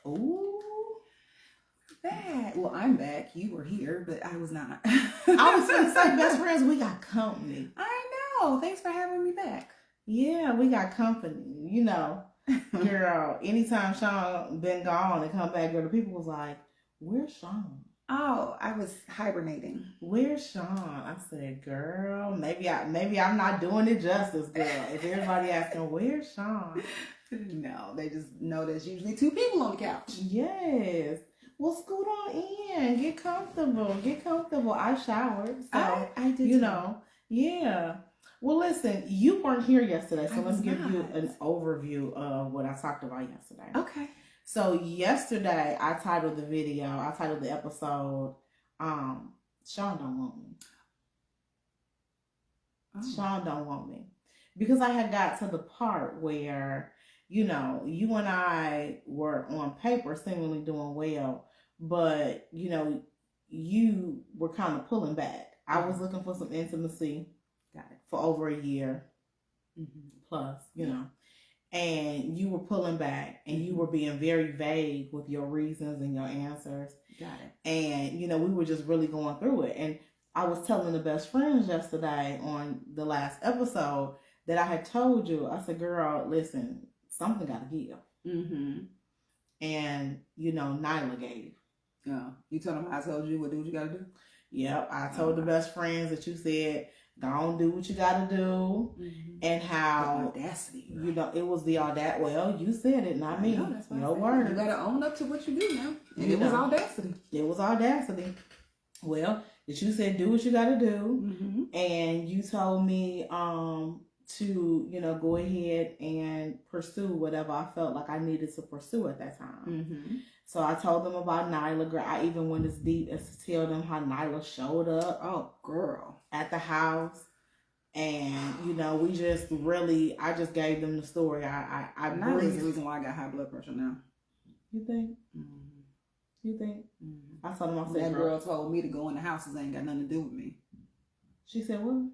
Ooh, Back. Well, I'm back. You were here, but I was not. I was going to say, best friends, we got company. I know. Thanks for having me back. Yeah, we got company. You know, girl, anytime Chaun been gone and come back, girl, the people was like, where's Chaun? Oh, I was hibernating. Where's Chaun? I said, girl, maybe I'm not doing it justice, girl. If everybody asking, where's Chaun? No, they just know there's usually two people on the couch. Yes. Well, scoot on in. Get comfortable. I showered. So, I did. You know, yeah. Well, listen, you weren't here yesterday, so let me give you an overview of what I talked about yesterday. Okay. So, yesterday, I titled the episode, Chaun Don't Want Me. Oh. Chaun Don't Want Me. Because I had got to the part where, you know, you and I were on paper seemingly doing well, but, you know, you were kind of pulling back. I was looking for some intimacy. Got it. For over a year plus, you know, and you were pulling back and you were being very vague with your reasons and your answers. Got it. And, you know, we were just really going through it. And I was telling the best friends yesterday on the last episode that I had told you, I said, girl, listen, something got to give. And, you know, Nyla gave. Yeah. You told them I told you do what you got to do? Yep. I told the best friends that you said, go on, do what you got to do. And how, the audacity, you know, it was the audacity. Well, you said it, not me. Your word. You got to own up to what you do now. And it was audacity. It was audacity. Well, that you said, do what you got to do. And you told me to, you know, go ahead and pursue whatever I felt like I needed to pursue at that time. So I told them about Nyla. Girl, I even went as deep as to tell them how Nyla showed up. Oh, girl. At the house. And, you know, we just really, I just gave them the story. Nyla's the reason why I got high blood pressure now. You think? You think? I told them, I said, that girl told me to go in the house. It ain't got nothing to do with me. She said, what?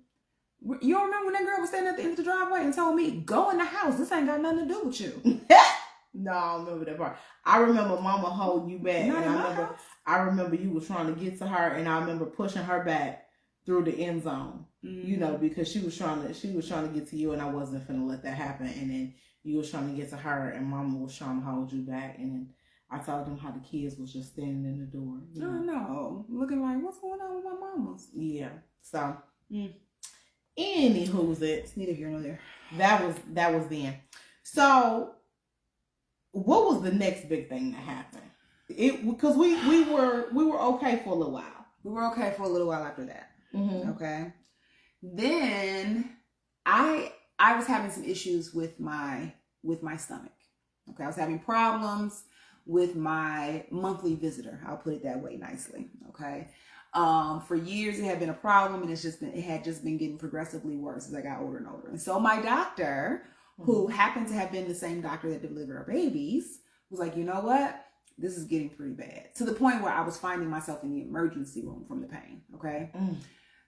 You don't remember when that girl was standing at the end of the driveway and told me, go in the house. This ain't got nothing to do with you. No, I don't remember that part. I remember Mama holding you back. And I remember you were trying to get to her, and I remember pushing her back through the end zone. You know, because she was trying to get to you, and I wasn't finna let that happen. And then you was trying to get to her, and Mama was trying to hold you back. And then I told them how the kids was just standing in the door. You know? No, looking like, what's going on with my mamas? Yeah. So, anywho's it? Neither here nor there. That was then. So, what was the next big thing that happened? Because we were okay for a little while. We were okay for a little while after that. Okay. Then I was having some issues with my stomach. Okay. I was having problems with my monthly visitor. I'll put it that way nicely. Okay. For years it had been a problem, and it had just been getting progressively worse as I got older and older. And so my doctor, who happened to have been the same doctor that delivered our babies, was like, you know what? This is getting pretty bad. To the point where I was finding myself in the emergency room from the pain. Okay.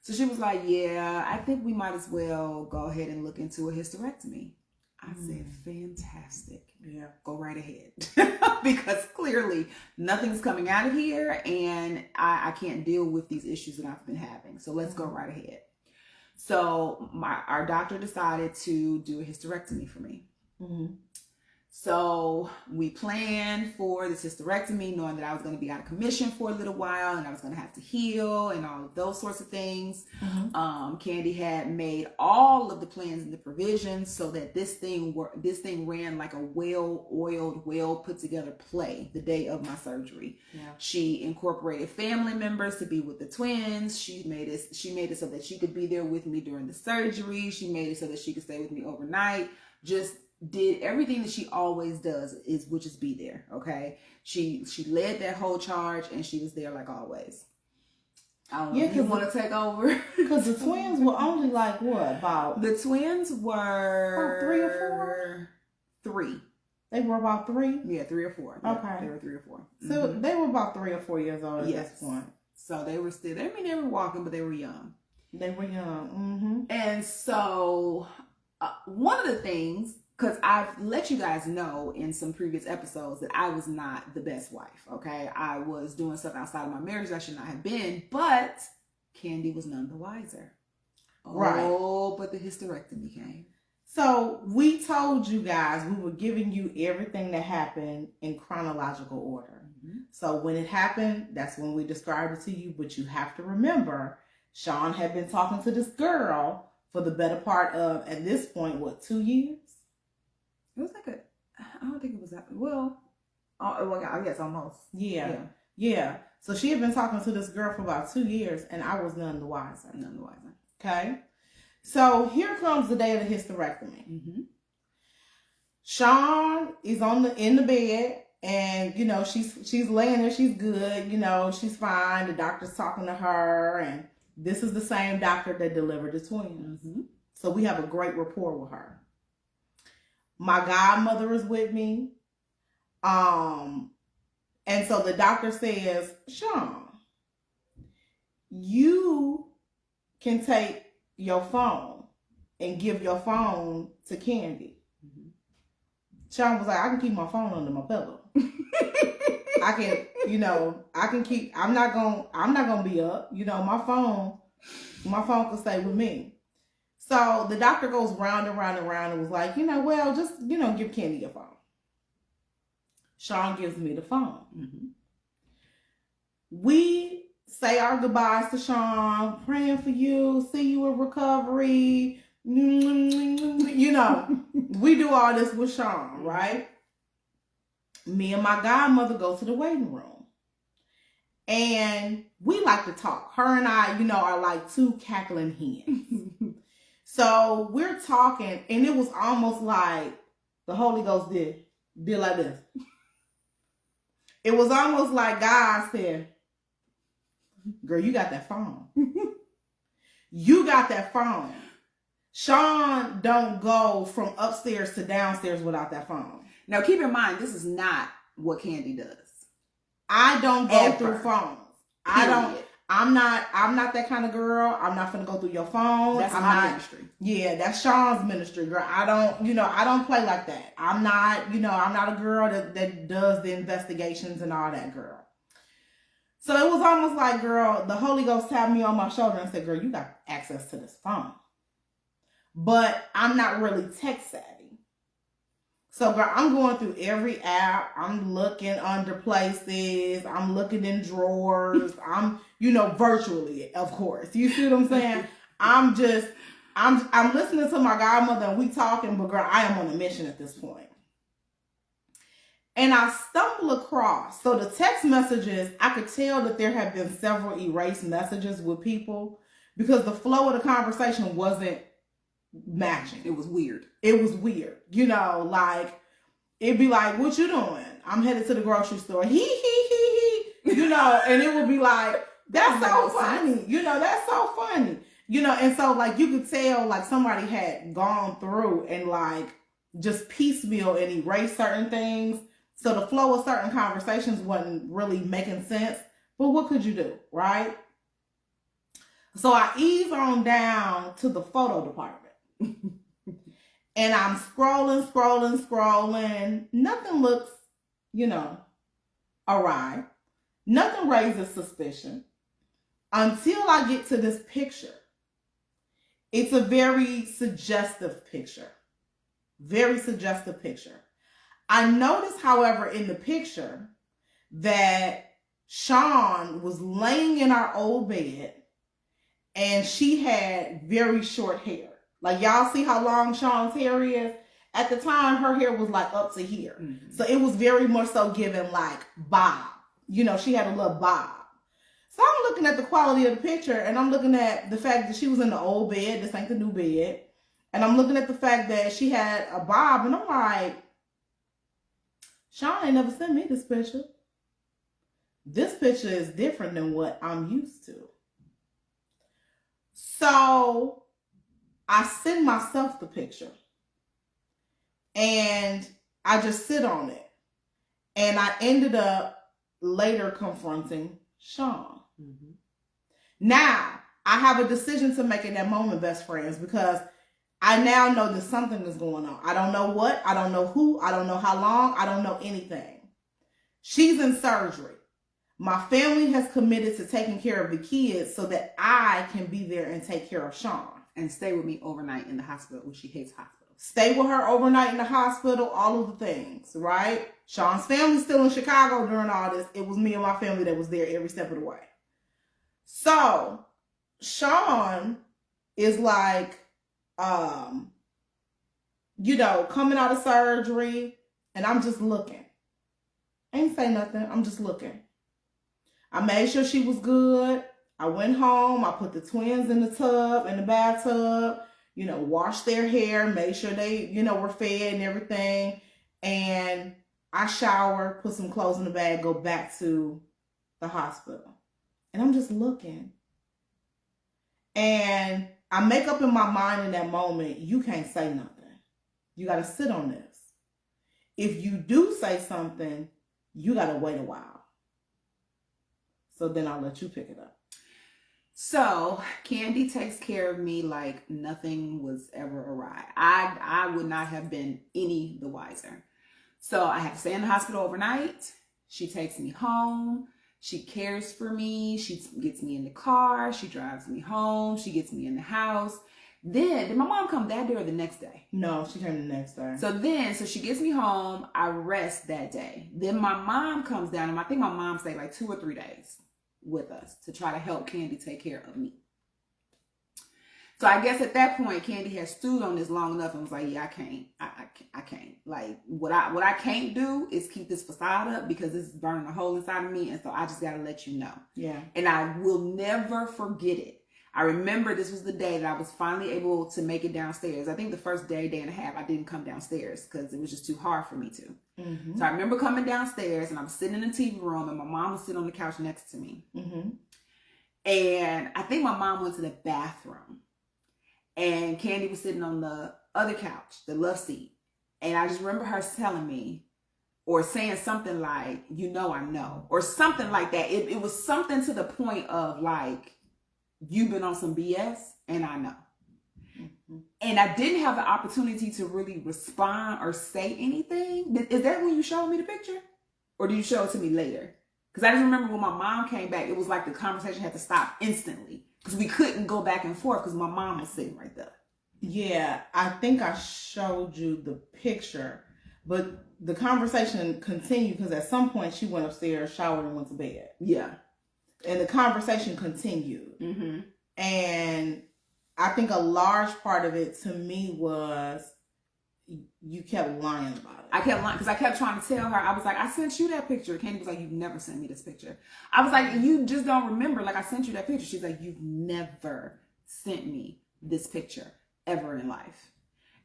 So she was like, yeah, I think we might as well go ahead and look into a hysterectomy. I said, fantastic. Yeah. Go right ahead. Because clearly nothing's coming out of here, and I can't deal with these issues that I've been having. So let's go right ahead. So our doctor decided to do a hysterectomy for me. So we planned for this hysterectomy, knowing that I was going to be out of commission for a little while, and I was going to have to heal and all of those sorts of things. Candy had made all of the plans and the provisions so that this thing ran like a well-oiled, well-put-together play the day of my surgery. Yeah. She incorporated family members to be with the twins. She made it so that she could be there with me during the surgery. She made it so that she could stay with me overnight. Just did everything that she always does, which is be there. Okay. She led that whole charge, and she was there like always. I don't know if you want to take over. Because the twins were only like what? About the twins were 3 or 4? 3. They were about 3? Yeah, 3 or 4. Okay. Yeah, they were 3 or 4. So they were about 3 or 4 years old at this point. So they were still, I mean, they were walking, but they were young. They were young. And so one of the things because I've let you guys know in some previous episodes that I was not the best wife, okay? I was doing stuff outside of my marriage that I should not have been, but Candy was none the wiser. Right. Oh, but the hysterectomy came. So we told you guys we were giving you everything that happened in chronological order. Mm-hmm. So when it happened, that's when we described it to you. But you have to remember, Chaun had been talking to this girl for the better part of, at this point, what, 2 years? It was like I don't think it was that, well, I guess almost. Yeah. So she had been talking to this girl for about 2 years, and I was none the wiser. Okay? So here comes the day of the hysterectomy. Mm-hmm. Chaun is in the bed, and you know she's laying there. She's good. You know she's fine. The doctor's talking to her, and this is the same doctor that delivered the twins. Mm-hmm. So we have a great rapport with her. My godmother is with me, and so the doctor says, Chaun, you can take your phone and give your phone to Candy. Mm-hmm. Chaun was like, I can keep my phone under my pillow. I can keep, I'm not gonna be up. You know, my phone can stay with me. So the doctor goes round and round and round and was like, well, just, give Candy your phone. Chaun gives me the phone. Mm-hmm. We say our goodbyes to Chaun, praying for you, see you in recovery. We do all this with Chaun, right? Me and my godmother go to the waiting room. And we like to talk. Her and I, are like two cackling hens. So we're talking, and it was almost like the Holy Ghost did like this. It was almost like God said, girl, you got that phone. You got that phone. Chaun don't go from upstairs to downstairs without that phone. Now, keep in mind, this is not what Candy does. I don't go through phones. Period. I'm not that kind of girl. I'm not gonna go through your phone. That's my ministry. Yeah, that's Chaun's ministry, girl. I don't play like that. I'm not a girl that does the investigations and all that, girl. So it was almost like, girl, the Holy Ghost tapped me on my shoulder and said, girl, you got access to this phone. But I'm not really tech savvy. So, girl, I'm going through every app. I'm looking under places. I'm looking in drawers. I'm, virtually, of course. You see what I'm saying? I'm listening to my godmother and we talking, but girl, I am on a mission at this point. And I stumble across, so the text messages, I could tell that there have been several erased messages with people because the flow of the conversation wasn't matching. It was weird. Like, it'd be like, what you doing? I'm headed to the grocery store. He, and it would be like, that's so funny. That's so funny. And so like, you could tell like somebody had gone through and like just piecemeal and erase certain things. So the flow of certain conversations wasn't really making sense. But what could you do, right? So I ease on down to the photo department. And I'm scrolling. Nothing looks, awry. Nothing raises suspicion until I get to this picture. It's a very suggestive picture. I noticed, however, in the picture that Chaun was laying in our old bed and she had very short hair. Like, y'all see how long Chaun's hair is? At the time, her hair was like up to here. Mm-hmm. So it was very much so given like bob. She had a little bob. So I'm looking at the quality of the picture and I'm looking at the fact that she was in the old bed. This ain't the new bed. And I'm looking at the fact that she had a bob and I'm like, Chaun ain't never sent me this picture. This picture is different than what I'm used to. So I send myself the picture and I just sit on it. And I ended up later confronting Chaun. Mm-hmm. Now, I have a decision to make in that moment, best friends, because I now know that something is going on. I don't know what. I don't know who. I don't know how long. I don't know anything. She's in surgery. My family has committed to taking care of the kids so that I can be there and take care of Chaun. And stay with me overnight in the hospital, which she hates hospitals. Stay with her overnight in the hospital, all of the things, right? Chaun's family's still in Chicago during all this. It was me and my family that was there every step of the way. So, Chaun is like, coming out of surgery, and I'm just looking. I ain't say nothing. I'm just looking. I made sure she was good. I went home. I put the twins in the bathtub, washed their hair, made sure they, were fed and everything. And I showered, put some clothes in the bag, go back to the hospital. And I'm just looking. And I make up in my mind in that moment, you can't say nothing. You got to sit on this. If you do say something, you got to wait a while. So then I'll let you pick it up. So Candy takes care of me like nothing was ever awry. I would not have been any the wiser. So I have to stay in the hospital overnight. She takes me home. She cares for me. She gets me in the car. She drives me home. She gets me in the house. Then, did my mom come that day or the next day? No, she came the next day. So she gets me home. I rest that day. Then my mom comes down, and I think my mom stayed like 2 or 3 days with us to try to help Candy take care of me. So I guess at that point, Candy had stewed on this long enough and was like, yeah, I can't. Like, what I can't do is keep this facade up because this is burning a hole inside of me. And so I just got to let you know. Yeah. And I will never forget it. I remember this was the day that I was finally able to make it downstairs. I think the first day and a half, I didn't come downstairs because it was just too hard for me to. Mm-hmm. So I remember coming downstairs and I was sitting in the TV room and my mom was sitting on the couch next to me. Mm-hmm. And I think my mom went to the bathroom. And Candy was sitting on the other couch, the love seat. And I just remember her telling me or saying something like, I know, or something like that. It was something to the point of like, you've been on some BS and I know. Mm-hmm. And I didn't have the opportunity to really respond or say anything. Is that when you showed me the picture? Or did you show it to me later? Because I just remember when my mom came back, it was like the conversation had to stop instantly. Because we couldn't go back and forth because my mom was sitting right there. Yeah, I think I showed you the picture. But the conversation continued because at some point she went upstairs, showered, and went to bed. Yeah. And the conversation continued. Mm-hmm. And I think a large part of it to me was you kept lying about it. I kept lying because I kept trying to tell her. I was like, I sent you that picture. Candy was like, you've never sent me this picture. I was like, you just don't remember. Like, I sent you that picture. She's like, you've never sent me this picture ever in life.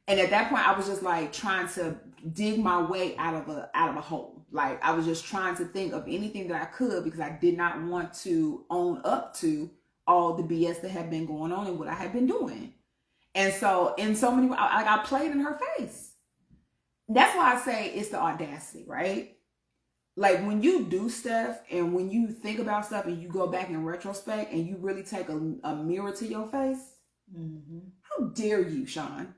And at that point, I was just like trying to dig my way out of a hole. Like, I was just trying to think of anything that I could because I did not want to own up to all the BS that had been going on and what I had been doing. And so in so many ways, I played in her face. That's why I say it's the audacity, right? Like when you do stuff and when you think about stuff and you go back in retrospect and you really take a mirror to your face. Mm-hmm. How dare you, Chaun?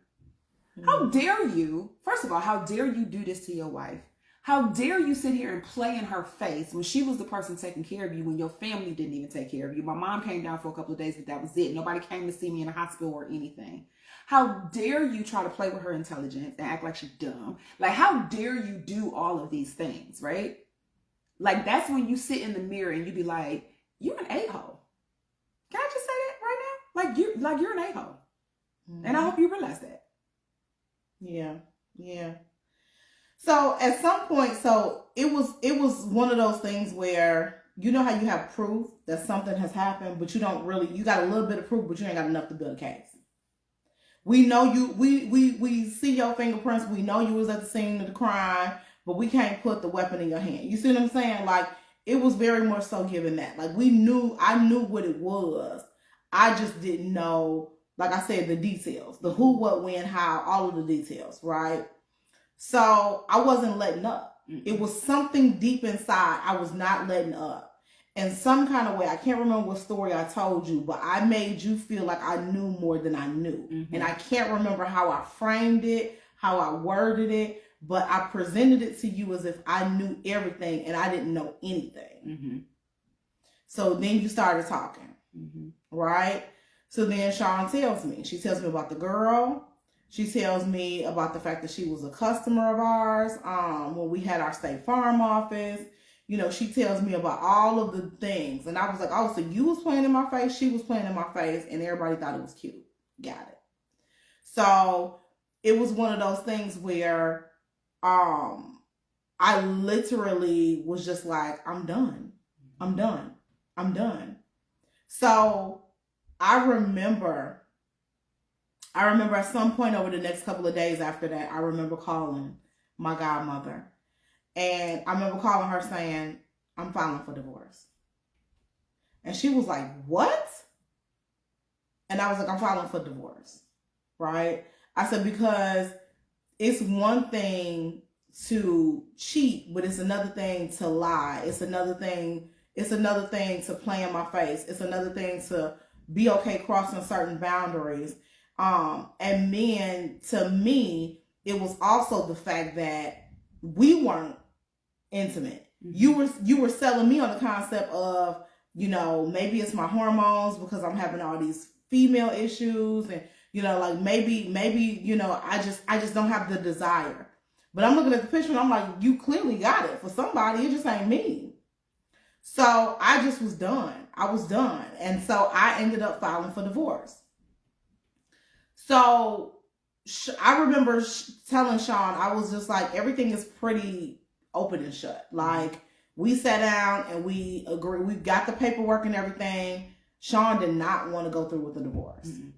Mm-hmm. How dare you? First of all, how dare you do this to your wife? How dare you sit here and play in her face when she was the person taking care of you, when your family didn't even take care of you? My mom came down for a couple of days, but that was it. Nobody came to see me in the hospital or anything. How dare you try to play with her intelligence and act like she's dumb? Like, how dare you do all of these things, right? Like, that's when you sit in the mirror and you be like, you're an a-hole. Can I just say that right now? Like you're an a-hole. Mm-hmm. And I hope you realize that. Yeah. So at some point, it was one of those things where, you know how you have proof that something has happened, but you got a little bit of proof, but you ain't got enough to build a case. We know we see your fingerprints. We know you was at the scene of the crime, but we can't put the weapon in your hand. You see what I'm saying? Like, it was very much so given that. Like, I knew what it was. I just didn't know, like I said, the details, the who, what, when, how, all of the details, right? So I wasn't letting up. Mm-hmm. It was something deep inside I was not letting up. in some kind of way. I can't remember what story I told you, but I made you feel like I knew more than I knew. Mm-hmm. And I can't remember how I framed it, how I worded it, but I presented it to you as if I knew everything and I didn't know anything. Mm-hmm. So then you started talking, mm-hmm. right? So then Chaun tells me. She tells me about the girl. She tells me about the fact that she was a customer of ours when we had our State Farm office. You know, she tells me about all of the things. And I was like, oh, so you was playing in my face, she was playing in my face, and everybody thought it was cute. Got it. So it was one of those things where I literally was just like, I'm done. I'm done. I'm done. So I remember at some point over the next couple of days after that, I remember calling my godmother. And I remember calling her saying, I'm filing for divorce. And she was like, what? And I was like, I'm filing for divorce. Right? I said, because it's one thing to cheat, but it's another thing to lie. It's another thing to play in my face. It's another thing to be okay crossing certain boundaries. And then to me, it was also the fact that we weren't intimate. Mm-hmm. You were selling me on the concept of, you know, maybe it's my hormones because I'm having all these female issues, and you know, like maybe, you know, I just don't have the desire. But I'm looking at the picture and I'm like, you clearly got it for somebody. It just ain't me. So I just was done. I was done. And so I ended up filing for divorce. So I remember telling Chaun, I was just like, everything is pretty open and shut. Like, we sat down and we agreed. We got the paperwork and everything. Chaun did not want to go through with the divorce. Mm-hmm.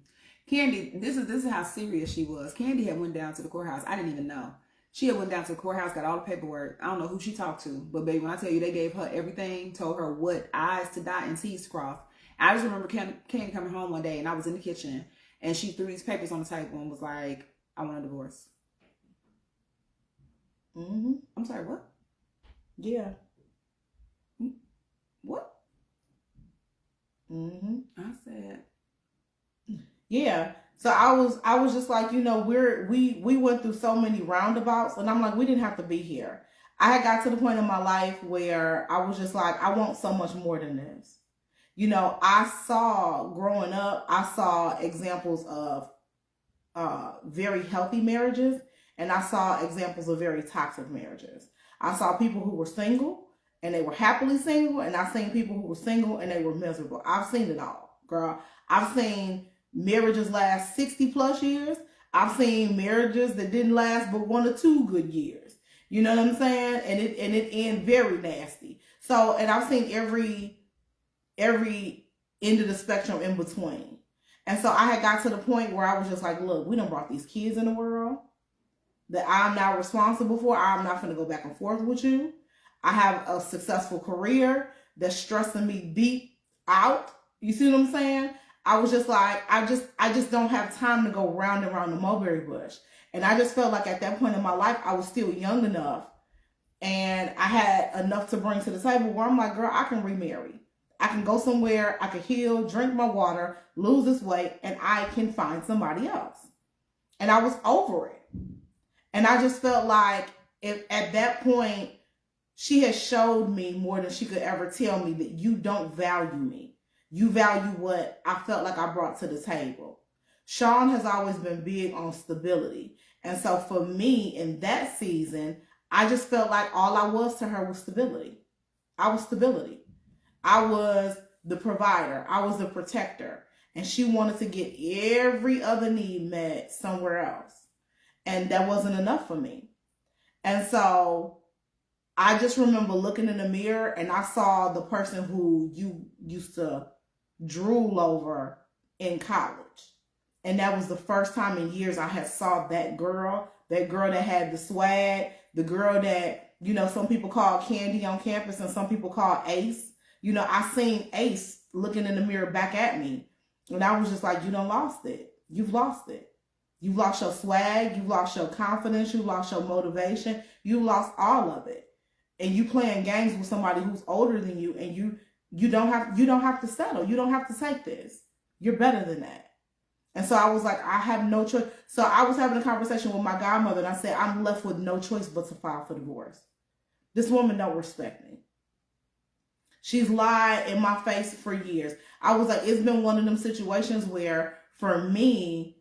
Candy, this is how serious she was. Candy had went down to the courthouse. I didn't even know. She had went down to the courthouse, got all the paperwork. I don't know who she talked to, but baby, when I tell you they gave her everything, told her what I's to dot and T's to cross. I just remember Candy coming home one day and I was in the kitchen and she threw these papers on the table and was like, I want a divorce. Mm-hmm. I'm sorry, what? Yeah. What? Mm-hmm. I said, yeah. So I was just like, you know, we went through so many roundabouts, and I'm like, we didn't have to be here. I had got to the point in my life where I was just like, I want so much more than this. You know, growing up, I saw examples of very healthy marriages, and I saw examples of very toxic marriages. I saw people who were single and they were happily single, and I've seen people who were single and they were miserable. I've seen it all, girl. I've seen marriages last 60 plus years. I've seen marriages that didn't last but 1 or 2 good years. You know what I'm saying? And it ended very nasty. So, and I've seen every end of the spectrum in between. And so I had got to the point where I was just like, look, we done brought these kids in the world that I'm now responsible for. I'm not going to go back and forth with you. I have a successful career that's stressing me deep out. You see what I'm saying? I was just like, I just don't have time to go round and round the mulberry bush. And I just felt like at that point in my life, I was still young enough and I had enough to bring to the table where I'm like, girl, I can remarry. I can go somewhere, I can heal, drink my water, lose this weight, and I can find somebody else. And I was over it. And I just felt like if at that point, she had showed me more than she could ever tell me that you don't value me. You value what I felt like I brought to the table. Chaun has always been big on stability. And so for me in that season, I just felt like all I was to her was stability. I was stability. I was the provider. I was the protector. And she wanted to get every other need met somewhere else. And that wasn't enough for me. And so I just remember looking in the mirror and I saw the person who you used to drool over in college. And that was the first time in years I had saw that girl that had the swag, the girl that, you know, some people call Candy on campus and some people call Ace. You know, I seen Ace looking in the mirror back at me. And I was just like, you done lost it. You've lost it. You've lost your swag. You've lost your confidence. You've lost your motivation. You lost all of it. And you playing games with somebody who's older than you, and You don't have to settle. You don't have to take this. You're better than that. And so I was like, I have no choice. So I was having a conversation with my godmother, and I said, I'm left with no choice but to file for divorce. This woman don't respect me. She's lied in my face for years. I was like, it's been one of them situations where, for me,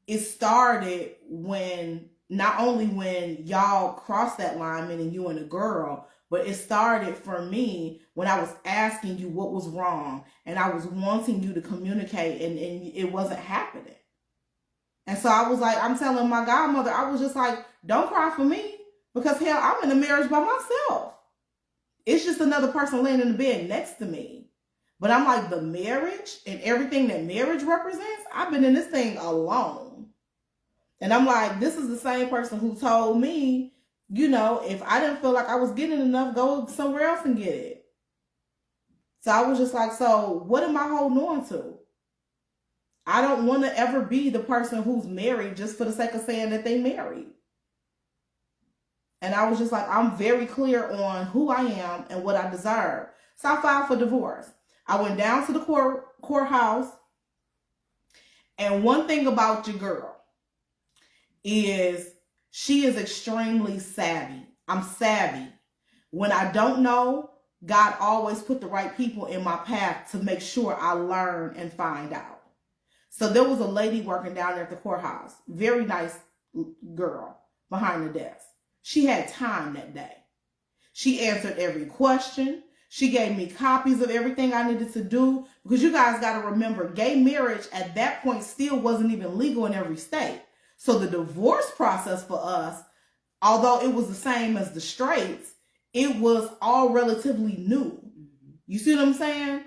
it started when, not only when y'all crossed that line, meaning you and a girl, but it started for me when I was asking you what was wrong, and I was wanting you to communicate, and it wasn't happening. And so I was like, I'm telling my godmother, I was just like, don't cry for me, because hell, I'm in a marriage by myself. It's just another person laying in the bed next to me. But I'm like, the marriage and everything that marriage represents, I've been in this thing alone. And I'm like, this is the same person who told me, if I didn't feel like I was getting enough, go somewhere else and get it. So I was just like, so what am I holding on to? I don't want to ever be the person who's married just for the sake of saying that they married. And I was just like, I'm very clear on who I am and what I deserve. So I filed for divorce. I went down to the courthouse. And one thing about your girl is she is extremely savvy. I'm savvy. When I don't know, God always put the right people in my path to make sure I learn and find out. So there was a lady working down there at the courthouse. Very nice girl behind the desk. She had time that day. She answered every question. She gave me copies of everything I needed to do, because you guys got to remember, gay marriage at that point still wasn't even legal in every state. So the divorce process for us, although it was the same as the straights, it was all relatively new. You see what I'm saying?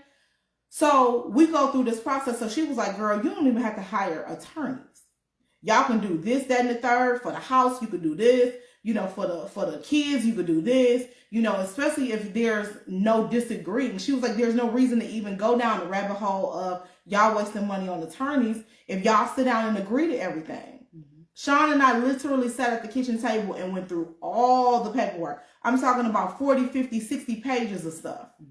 So we go through this process. So she was like, girl, you don't even have to hire attorneys. Y'all can do this, that, and the third. For the house, you could do this. For the kids, you could do this. Especially if there's no disagreeing. She was like, there's no reason to even go down the rabbit hole of y'all wasting money on attorneys if y'all sit down and agree to everything. Mm-hmm. Chaun and I literally sat at the kitchen table and went through all the paperwork. I'm talking about 40, 50, 60 pages of stuff. Mm-hmm.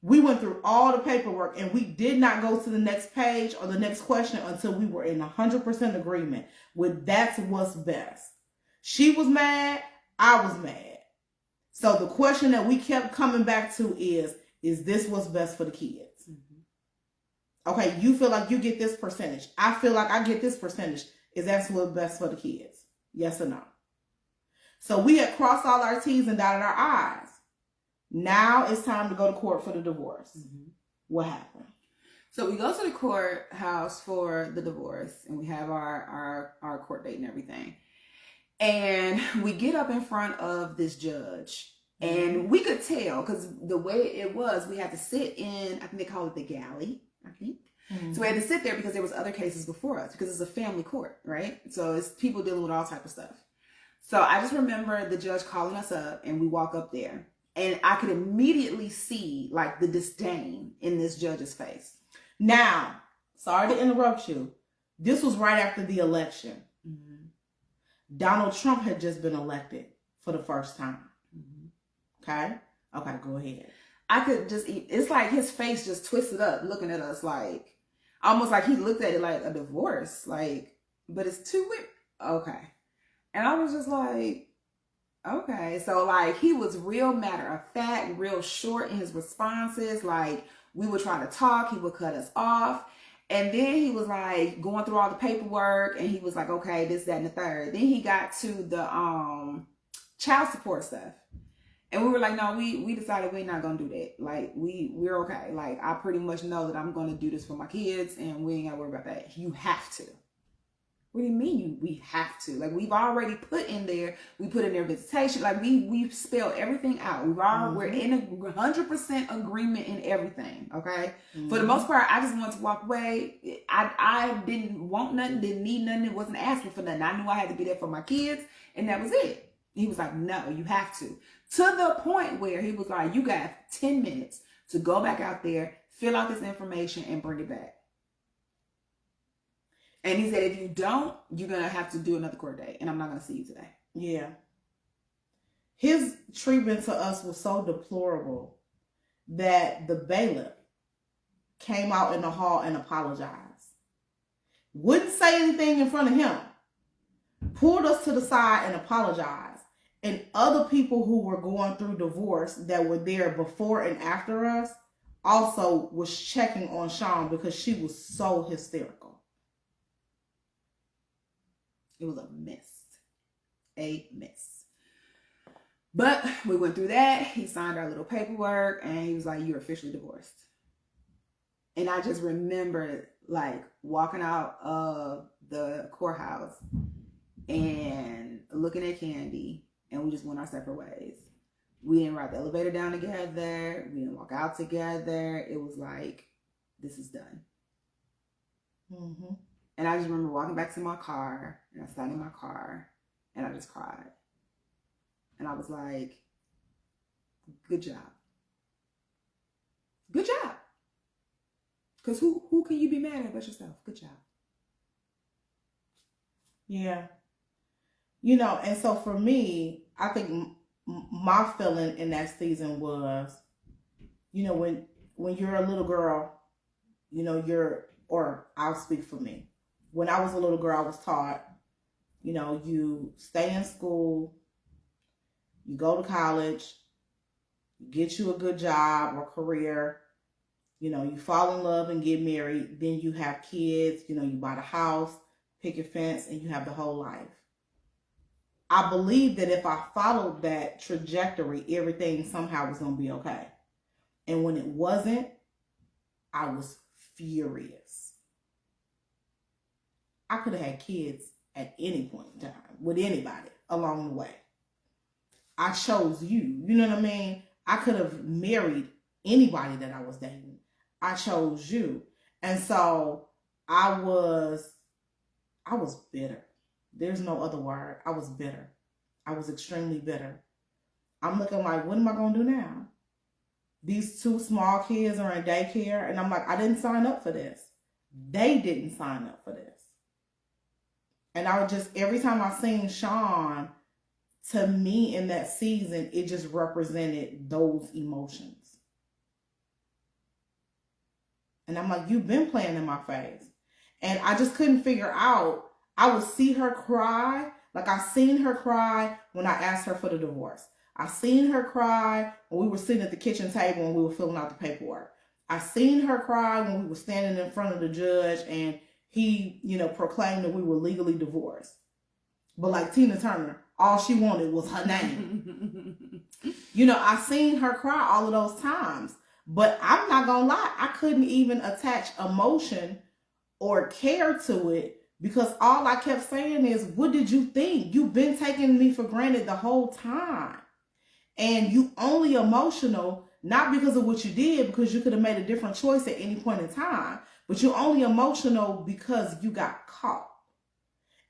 We went through all the paperwork, and we did not go to the next page or the next question until we were in 100% agreement with that's what's best. She was mad. I was mad. So the question that we kept coming back to is this what's best for the kids? Mm-hmm. Okay, you feel like you get this percentage. I feel like I get this percentage. Is that what's best for the kids? Yes or no? So we had crossed all our T's and dotted our I's. Now it's time to go to court for the divorce. Mm-hmm. What happened? So we go to the courthouse for the divorce, and we have our court date and everything. And we get up in front of this judge, and we could tell, because the way it was, we had to sit in, I think they call it the galley, I think. Mm-hmm. So we had to sit there because there was other cases before us, because it's a family court, right? So it's people dealing with all type of stuff. So I just remember the judge calling us up, and we walk up there, and I could immediately see like the disdain in this judge's face. Now, sorry to interrupt you. This was right after the election. Mm-hmm. Donald Trump had just been elected for the first time. Mm-hmm. Okay, go ahead. I could just, it's like his face just twisted up looking at us, like, almost like he looked at it like a divorce, like, but it's too weird. Okay. And I was just like, okay. So like, he was real matter of fact, real short in his responses. Like, we would try to talk, he would cut us off. And then he was like going through all the paperwork, and he was like, okay, this, that, and the third. Then he got to the child support stuff. And we were like, no, we decided we're not going to do that. Like, we're okay. Like, I pretty much know that I'm going to do this for my kids, and we ain't got to worry about that. You have to. What do you mean we have to? Like, we've already put in there, we put in their visitation. Like, we've spelled everything out. We're in 100% agreement in everything, okay? Mm-hmm. For the most part, I just wanted to walk away. I didn't want nothing, didn't need nothing, wasn't asking for nothing. I knew I had to be there for my kids, and that was it. He was like, no, you have to. To the point where he was like, you got 10 minutes to go back out there, fill out this information, and bring it back. And he said, if you don't, you're going to have to do another court date, and I'm not going to see you today. Yeah. His treatment to us was so deplorable that the bailiff came out in the hall and apologized. Wouldn't say anything in front of him. Pulled us to the side and apologized. And other people who were going through divorce that were there before and after us also was checking on Chaun because she was so hysterical. It was a mess. A mess. But we went through that. He signed our little paperwork and he was like, "You're officially divorced." And I just remember like walking out of the courthouse and looking at Candy, and we just went our separate ways. We didn't ride the elevator down together. We didn't walk out together. It was like, this is done. Mm-hmm. And I just remember walking back to my car, and I sat in my car, and I just cried. And I was like, good job. Good job. Because who can you be mad at but yourself? Good job. Yeah. You know, and so for me, I think my feeling in that season was, you know, when you're a little girl, you know, or I'll speak for me. When I was a little girl, I was taught, you know, you stay in school, you go to college, you get you a good job or career, you know, you fall in love and get married, then you have kids, you know, you buy the house, picket fence, and you have the whole life. I believe that if I followed that trajectory, everything somehow was going to be okay. And when it wasn't, I was furious. I could have had kids at any point in time with anybody along the way. I chose you. You know what I mean? I could have married anybody that I was dating. I chose you. And so I was bitter. There's no other word. I was bitter. I was extremely bitter. I'm looking like, what am I going to do now? These two small kids are in daycare. And I'm like, I didn't sign up for this. They didn't sign up for this. And I would just, every time I seen Chaun, to me in that season, it just represented those emotions. And I'm like, you've been playing in my face. And I just couldn't figure out. I would see her cry. Like I seen her cry when I asked her for the divorce. I seen her cry when we were sitting at the kitchen table and we were filling out the paperwork. I seen her cry when we were standing in front of the judge and he, you know, proclaimed that we were legally divorced. But like Tina Turner, all she wanted was her name. You know, I seen her cry all of those times. But I'm not gonna lie, I couldn't even attach emotion or care to it because all I kept saying is, what did you think? You've been taking me for granted the whole time. And you only emotional, not because of what you did, because you could have made a different choice at any point in time, but you're only emotional because you got caught.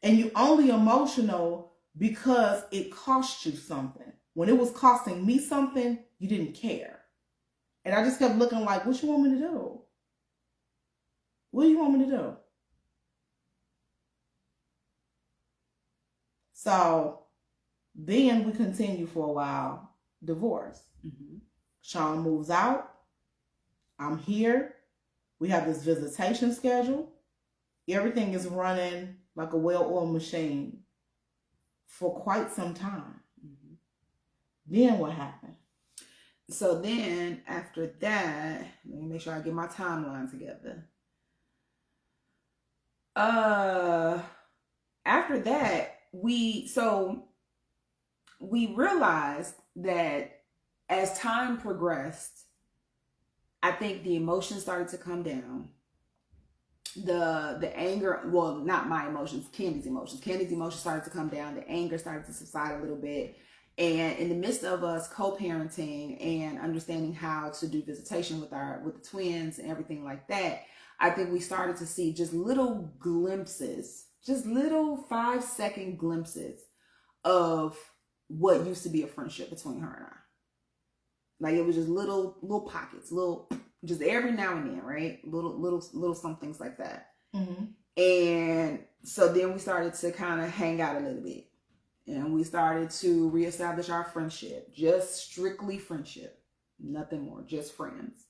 And you only emotional because it cost you something. When it was costing me something, you didn't care. And I just kept looking like, what you want me to do? What do you want me to do? So then we continue for a while, divorce. Mm-hmm. Chaun moves out. I'm here. We have this visitation schedule. Everything is running like a well-oiled machine for quite some time. Mm-hmm. Then what happened? So then after that, let me make sure I get my timeline together. After that, we realized that as time progressed, I think the emotions started to come down. The anger, well, not my emotions, Candy's emotions. Candy's emotions started to come down. The anger started to subside a little bit. And in the midst of us co-parenting and understanding how to do visitation with the twins and everything like that, I think we started to see just little glimpses, just little 5-second glimpses of what used to be a friendship between her and I. Like it was just little pockets, just every now and then, right? Little some things like that. Mm-hmm. And so then we started to kind of hang out a little bit. And we started to reestablish our friendship, just strictly friendship. Nothing more, just friends.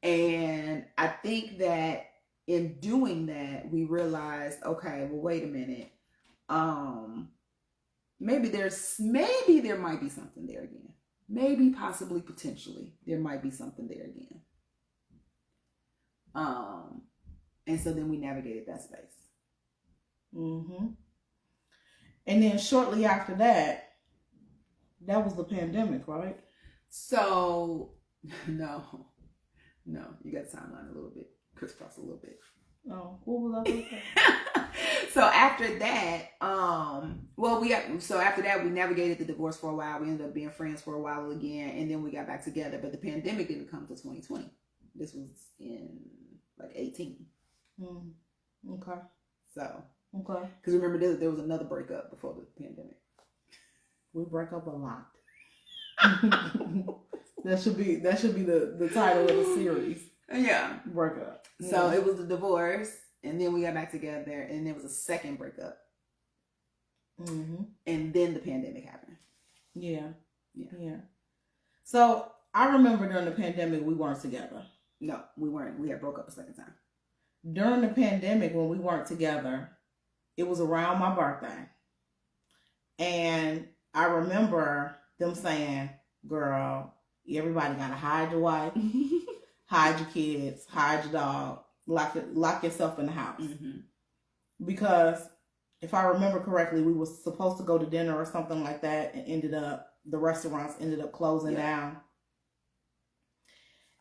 And I think that in doing that, we realized, okay, well, wait a minute. Maybe there might be something there again. Maybe, possibly, potentially, there might be something there again. And so then we navigated that space. Mm-hmm. And then shortly after that was the pandemic, right? So, no, you got the timeline a little bit, crisscross a little bit. Oh, what was I going to say? So after that, after that, we navigated the divorce for a while. We ended up being friends for a while again, and then we got back together. But the pandemic didn't come to 2020. This was in like 18. Okay. So. Okay. Because remember, there was another breakup before the pandemic. We break up a lot. That should be the title of the series. Yeah. Breakup. So it was the divorce, and then we got back together, and there was a second breakup. Mm-hmm. And then the pandemic happened. Yeah. So I remember during the pandemic we weren't together. No, we weren't. We had broke up a second time. During the pandemic when we weren't together, it was around my birthday. And I remember them saying, girl, everybody got to hide your wife, hide your kids, hide your dog, lock yourself in the house. Mm-hmm. Because if I remember correctly, we were supposed to go to dinner or something like that, and the restaurants ended up closing down.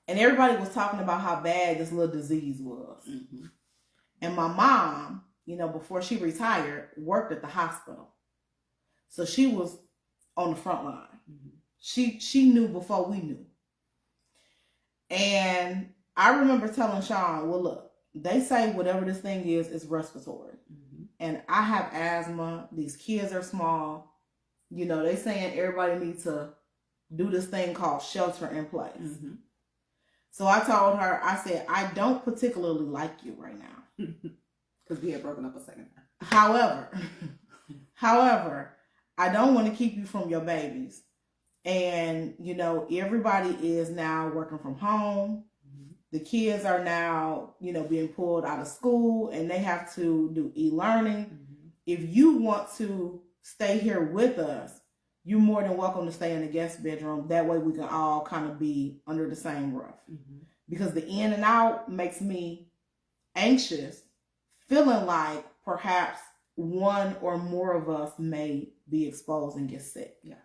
And everybody was talking about how bad this little disease was. Mm-hmm. And my mom, before she retired, worked at the hospital. So she was on the front line. Mm-hmm. She knew before we knew. And I remember telling Chaun, well, look, they say whatever this thing is respiratory. Mm-hmm. And I have asthma. These kids are small. They saying everybody needs to do this thing called shelter in place. Mm-hmm. So I told her, I said, I don't particularly like you right now. Because we had broken up a second time. However, I don't want to keep you from your babies. And, everybody is now working from home. Mm-hmm. The kids are now, being pulled out of school and they have to do e-learning. Mm-hmm. If you want to stay here with us, you're more than welcome to stay in the guest bedroom. That way we can all kind of be under the same roof. Mm-hmm. Because the in and out makes me anxious, feeling like perhaps one or more of us may be exposed and get sick. Yeah.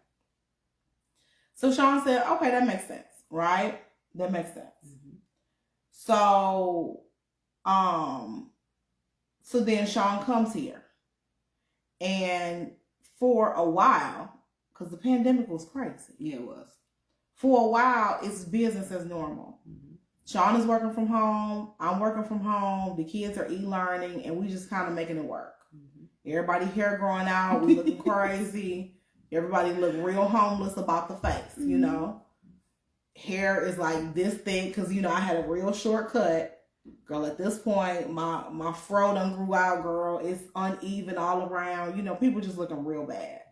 So Chaun said, okay, that makes sense, right? That makes sense. Mm-hmm. So then Chaun comes here. And for a while, because the pandemic was crazy. Yeah, it was. For a while, it's business as normal. Mm-hmm. Chaun is working from home. I'm working from home. The kids are e-learning, and we just kind of making it work. Mm-hmm. Everybody hair growing out. We looking crazy. Everybody look real homeless about the face, mm-hmm. Hair is like this thick because, I had a real short cut. Girl, at this point, my fro done grew out, girl. It's uneven all around. People just looking real bad.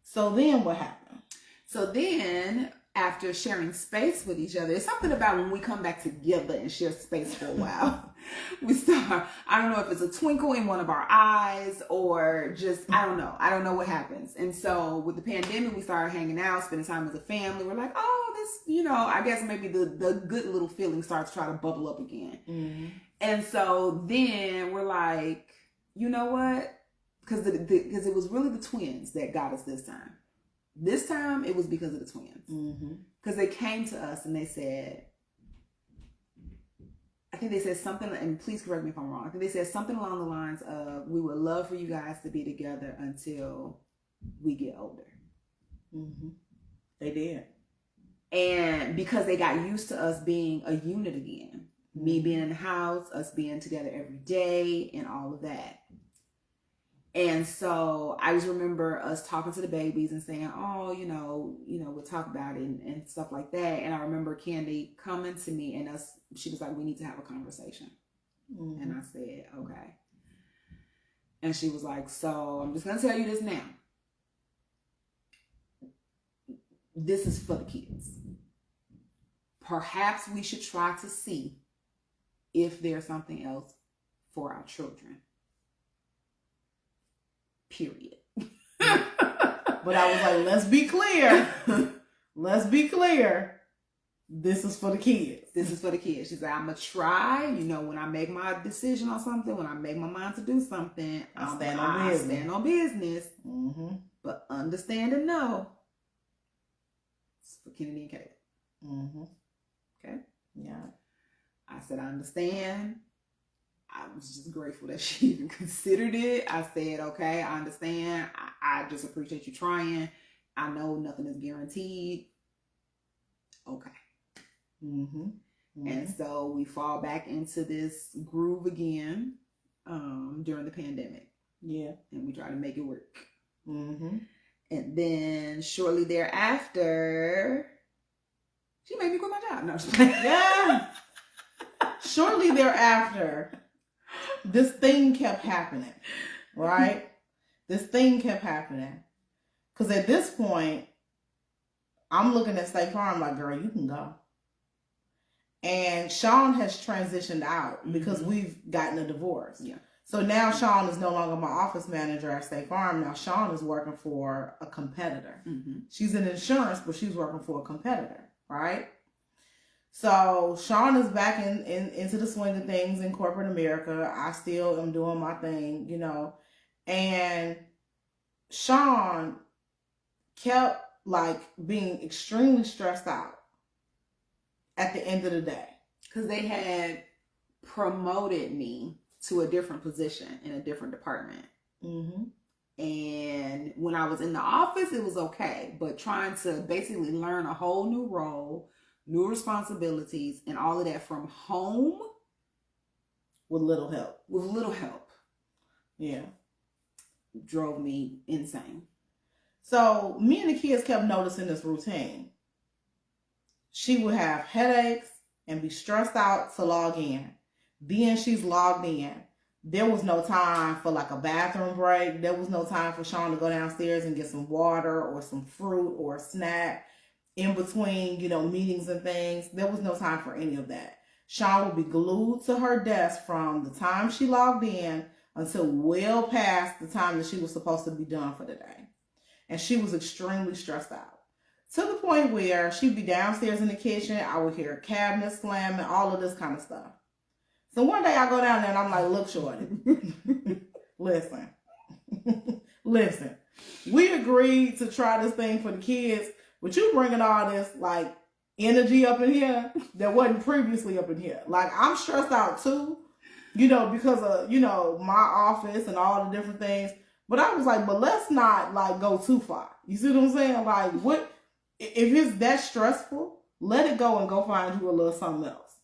So then what happened? So then, after sharing space with each other, it's something about when we come back together and share space for a while. We start, I don't know if it's a twinkle in one of our eyes or just, I don't know. I don't know what happens. And so with the pandemic, we started hanging out, spending time as a family. We're like, oh, this, I guess maybe the good little feeling starts to try to bubble up again. Mm-hmm. And so then we're like, you know what? Because it was really the twins that got us this time. This time, it was because of the twins. Because they came to us and they said, I think they said something, and please correct me if I'm wrong. I think they said something along the lines of, we would love for you guys to be together until we get older. Mm-hmm. They did. And because they got used to us being a unit again. Mm-hmm. Me being in the house, us being together every day, and all of that. And so I just remember us talking to the babies and saying, oh, we'll talk about it and stuff like that. And I remember Candy coming to me and she was like, we need to have a conversation. Mm-hmm. And I said, okay. And she was like, so I'm just going to tell you this now. this is for the kids. Perhaps we should try to see if there's something else for our children. Period. But I was like, let's be clear. Let's be clear. This is for the kids. This is for the kids. She's like, I'm going to try. When I make my decision on something, when I make my mind to do something, I stand on business. Mm-hmm. But understand and know it's for Candy and Chaun. Mm-hmm. Okay? Yeah. I said, I understand. I was just grateful that she even considered it. I said, okay, I understand. I just appreciate you trying. I know nothing is guaranteed. Okay. Mm-hmm. Mm-hmm. And so we fall back into this groove again during the pandemic. Yeah. And we try to make it work. Mm-hmm. And then shortly thereafter, she made me quit my job. No, she's like, yeah. Shortly thereafter, this thing kept happening, right? This thing kept happening. Because at this point, I'm looking at State Farm like, girl, you can go. And Chaun has transitioned out because we've gotten a divorce. Yeah. So now Chaun is no longer my office manager at State Farm. Now Chaun is working for a competitor. Mm-hmm. She's in insurance, but she's working for a competitor, right? So Chaun is back into the swing of things in corporate America. I still am doing my thing, and Chaun kept being extremely stressed out at the end of the day. Because they had promoted me to a different position in a different department. Mm-hmm. And when I was in the office, it was okay. But trying to basically learn a whole new role, new responsibilities, and all of that from home. With little help. Yeah. Drove me insane. So me and the kids kept noticing this routine. She would have headaches and be stressed out to log in. Then she's logged in. There was no time for a bathroom break. There was no time for Chaun to go downstairs and get some water or some fruit or a snack in between, meetings and things. There was no time for any of that. Chaun would be glued to her desk from the time she logged in until well past the time that she was supposed to be done for the day. And she was extremely stressed out. To the point where she'd be downstairs in the kitchen. I would hear cabinets slamming, all of this kind of stuff. So one day I go down there and I'm like, look, shorty, listen. We agreed to try this thing for the kids, but you bringing all this energy up in here that wasn't previously up in here. I'm stressed out too, because of, my office and all the different things. But I was like, but let's not go too far. You see what I'm saying? What if it's that stressful? Let it go and go find you a little something else.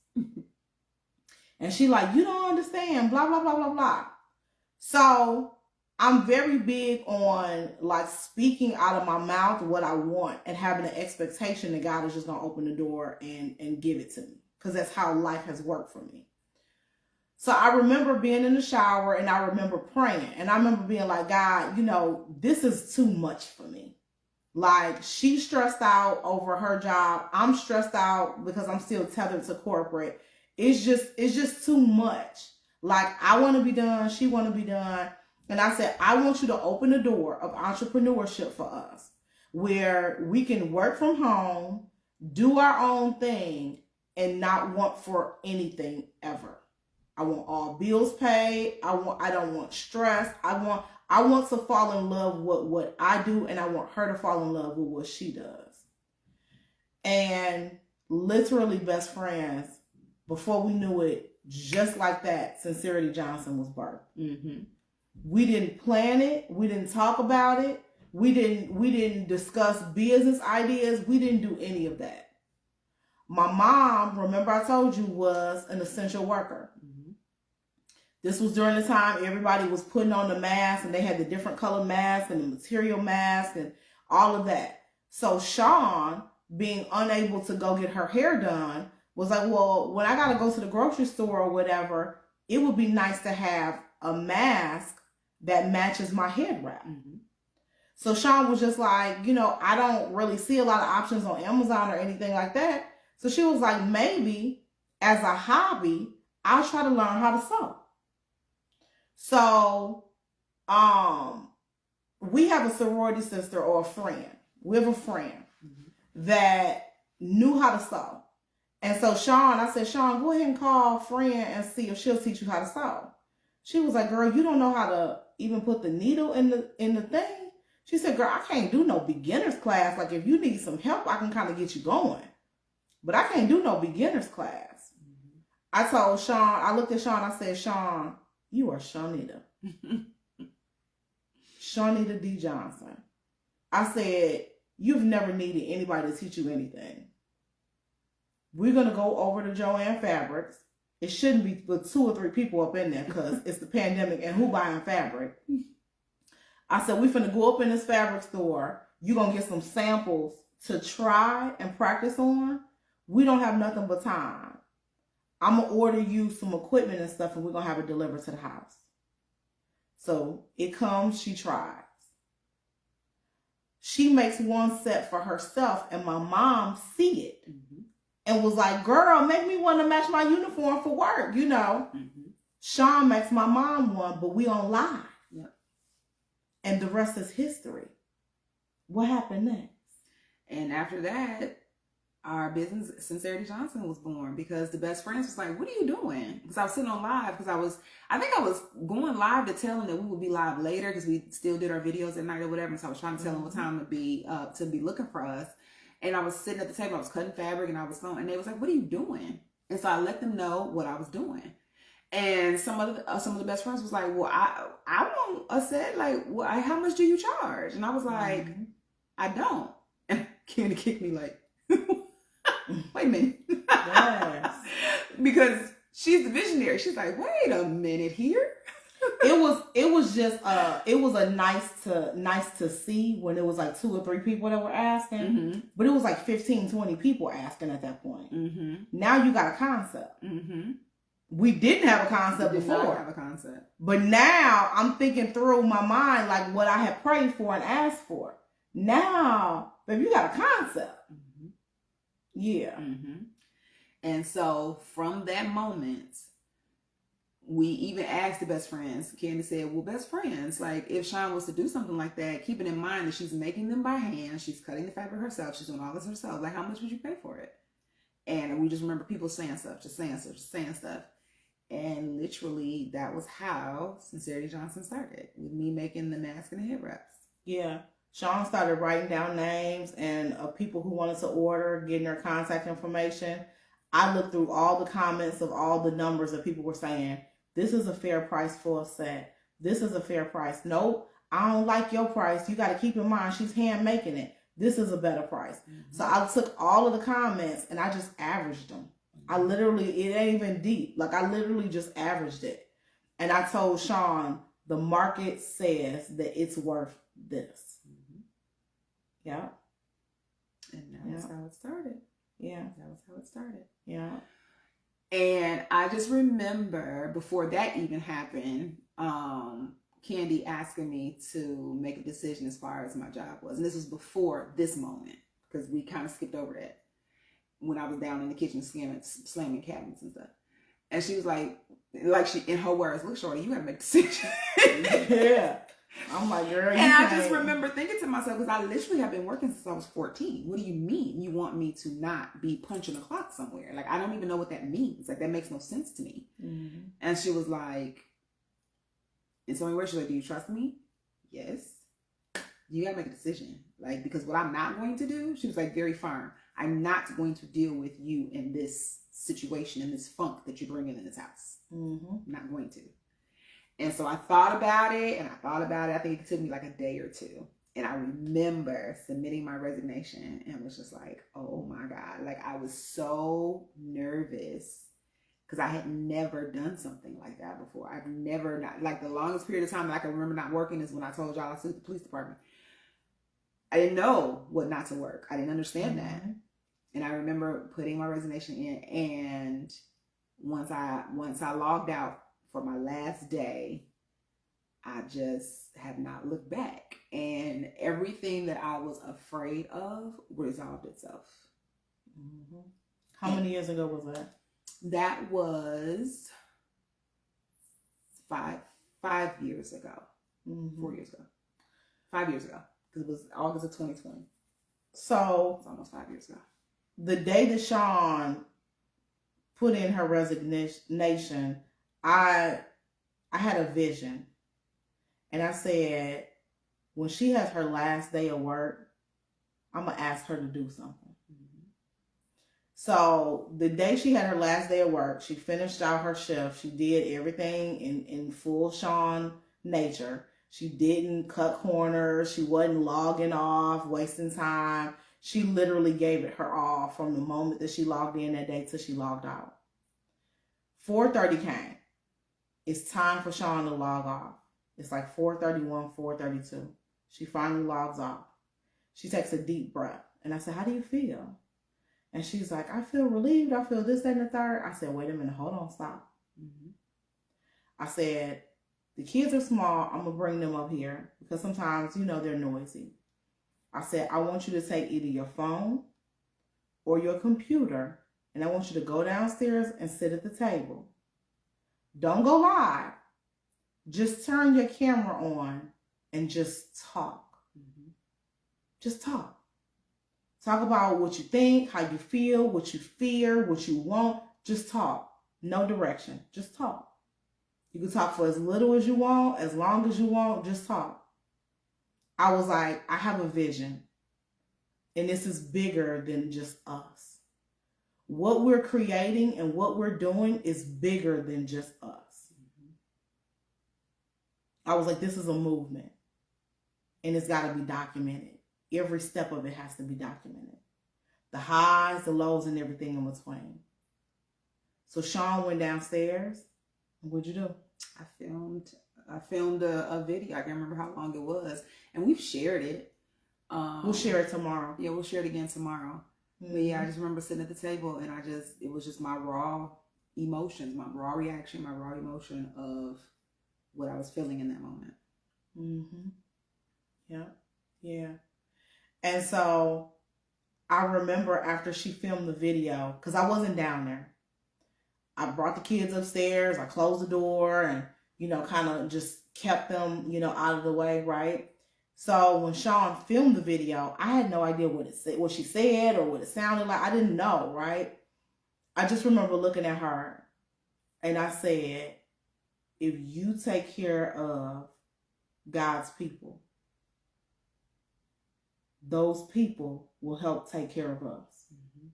And she you don't understand, blah, blah, blah, blah, blah. So I'm very big on speaking out of my mouth what I want and having an expectation that God is just going to open the door and give it to me. Because that's how life has worked for me. So I remember being in the shower and I remember praying. And I remember being like, God, this is too much for me. She's stressed out over her job. I'm stressed out because I'm still tethered to corporate. It's just too much. I want to be done. She want to be done. And I said, I want you to open the door of entrepreneurship for us where we can work from home, do our own thing, and not want for anything ever. I want all bills paid. I don't want stress. I want to fall in love with what I do, and I want her to fall in love with what she does. And literally best friends, before we knew it, just like that, Sincerity Johnson was birthed. Mm-hmm. We didn't plan it. We didn't talk about it. We didn't discuss business ideas. We didn't do any of that. My mom, remember I told you, was an essential worker. Mm-hmm. This was during the time everybody was putting on the mask, and they had the different color mask and the material mask and all of that. So Chaun, being unable to go get her hair done, was like, well, when I got to go to the grocery store or whatever, it would be nice to have a mask that matches my head wrap. Mm-hmm. So Chaun was just like, I don't really see a lot of options on Amazon or anything like that. So she was like, maybe as a hobby, I'll try to learn how to sew. So, we have a sorority sister or a friend. We have a friend that knew how to sew. And so I said, Chaun, go ahead and call a friend and see if she'll teach you how to sew. She was like, girl, you don't know how to even put the needle in the thing. She said, girl, I can't do no beginner's class. Like, if you need some help, I can kind of get you going. But I can't do no beginner's class. I told Chaun, I looked at Chaun, I said, Chaun, you are Shawnita. Shawnita D. Johnson. I said, you've never needed anybody to teach you anything. We're going to go over to Joann Fabrics. It shouldn't be but 2 or 3 people up in there because it's the pandemic and who buying fabric? I said, we finna go up in this fabric store. You're going to get some samples to try and practice on. We don't have nothing but time. I'm going to order you some equipment and stuff and we're going to have it delivered to the house. So it comes, she tries. She makes one set for herself and my mom see it and was like, girl, make me want to match my uniform for work, Chaun makes my mom one, but we on live. Yep. And the rest is history. What happened next? And after that, our business, Sincerity Johnson, was born because the best friends was like, what are you doing? Because I was sitting on live because I think I was going live to tell them that we would be live later because we still did our videos at night or whatever. And so I was trying to tell them what time to be looking for us. And I was sitting at the table, I was cutting fabric and I was sewing, and they was like, what are you doing? And so I let them know what I was doing. And some of the best friends was like, well, I want a set, like, well, how much do you charge? And I was like, I don't. And Candy kicked me like, wait a minute. Yes. Because she's the visionary. She's like, wait a minute here. It was just it was a nice to see when it was like 2 or 3 people that were asking, but it was like 15, 20 people asking at that point. Now you got a concept. We didn't have a concept before. Not have a concept. But now I'm thinking through my mind like what I had prayed for and asked for. Now, baby, you got a concept. Yeah. And so from that moment, we even asked the best friends. Candy said, well, best friends, like if Chaun was to do something like that, keeping in mind that she's making them by hand, she's cutting the fabric herself, she's doing all this herself, like how much would you pay for it? And we just remember people saying stuff. And literally that was how Sincerity Johnson started, with me making the mask and the head wraps. Yeah. Chaun started writing down names and people who wanted to order, getting their contact information. I looked through all the comments of all the numbers that people were saying, this is a fair price for a set. This is a fair price. Nope, I don't like your price. You got to keep in mind, she's hand making it. This is a better price. So I took all of the comments and I just averaged them. It ain't even deep. Like I literally just averaged it. And I told Chaun, the market says that it's worth this. Yeah. And that's how it started. Yeah. That was how it started. Yeah. And I just remember before that even happened, Candy asking me to make a decision as far as my job was. And this was before this moment because we kind of skipped over that when I was down in the kitchen slamming cabinets and stuff. And she was like she, in her words, look, shorty, you got to make a decision. Yeah. I'm like, girl, and I just remember thinking to myself, because I literally have been working since I was 14. What do you mean you want me to not be punching a clock somewhere? Like, I don't even know what that means. Like, that makes no sense to me. And she was like, in so many words, she's like, do you trust me? Yes. You got to make a decision. Like, because what I'm not going to do, she was like very firm. I'm not going to deal with you in this situation, in this funk that you're bringing in this house. I'm not going to. And so I thought about it. I think it took me like a day or two. And I remember submitting my resignation and was just like, oh my God. Like I was so nervous because I had never done something like that before. I've never, like the longest period of time that I can remember not working is when I told y'all I sued the police department. I didn't know what not to work. I didn't understand that. And I remember putting my resignation in, and once I logged out for my last day, I just have not looked back. And everything that I was afraid of resolved itself. Mm-hmm. How many years ago was that? That was 5 years ago. 4 years ago. 5 years ago. Because it was August of 2020. So it's almost 5 years ago. The day that Chaun put in her resignation, I had a vision. And I said, when she has her last day of work, I'm going to ask her to do something. Mm-hmm. So the day she had her last day of work, she finished out her shift. She did everything in full Chaun nature. She didn't cut corners. She wasn't logging off, wasting time. She literally gave it her all from the moment that she logged in that day till she logged out. 4:30 came. It's time for Chaun to log off. It's like 4:31, 4:32. She finally logs off. She takes a deep breath. And I said, how do you feel? And she's like, I feel relieved. I feel this, that, and the third. I said, wait a minute. Hold on. Stop. Mm-hmm. I said, the kids are small. I'm going to bring them up here because sometimes, they're noisy. I said, I want you to take either your phone or your computer, and I want you to go downstairs and sit at the table. Don't go live. Just turn your camera on and just talk. Mm-hmm. Just talk. Talk about what you think, how you feel, what you fear, what you want. Just talk. No direction. Just talk. You can talk for as little as you want, as long as you want. Just talk. I was like, I have a vision. And this is bigger than just us. What we're creating and what we're doing is bigger than just us. Mm-hmm. I was like, this is a movement. And it's got to be documented. Every step of it has to be documented. The highs, the lows, and everything in between. So Chaun went downstairs. What'd you do? I filmed a video. I can't remember how long it was. And we've shared it. We'll share it tomorrow. Yeah, we'll share it again tomorrow. Mm-hmm. But yeah, I just remember sitting at the table and it was just my raw emotions, my raw reaction, my raw emotion of what I was feeling in that moment. Mm-hmm. Yeah. Yeah. And so I remember after she filmed the video, because I wasn't down there. I brought the kids upstairs. I closed the door and, kind of just kept them, out of the way, right? So when Chaun filmed the video, I had no idea what she said or what it sounded like. I didn't know, right? I just remember looking at her and I said, if you take care of God's people, those people will help take care of us. Mm-hmm.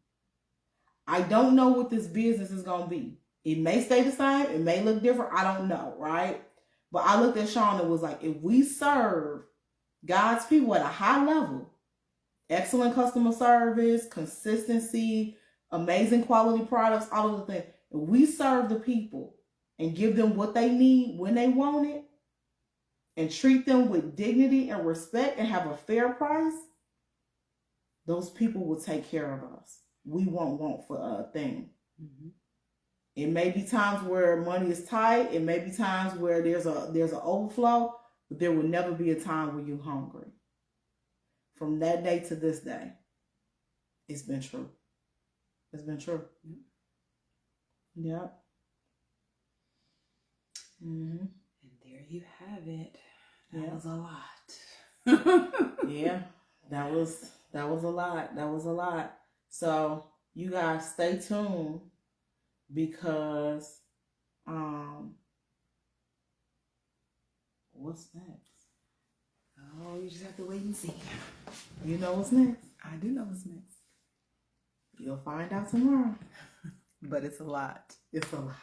I don't know what this business is going to be. It may stay the same. It may look different. I don't know, right? But I looked at Chaun and was like, if we serve God's people at a high level, excellent customer service, consistency, amazing quality products, all of the things, if we serve the people and give them what they need when they want it and treat them with dignity and respect and have a fair price, those people will take care of us. We won't want for a thing. Mm-hmm. It may be times where money is tight. It may be times where there's an overflow, but there will never be a time where you're hungry. From that day to this day, it's been true. It's been true. Yep. Mm-hmm. And there you have it. That was a lot. Yeah, that was a lot. That was a lot. So you guys stay tuned because what's next? Oh, you just have to wait and see. You know what's next? I do know what's next. You'll find out tomorrow. But it's a lot. It's a lot.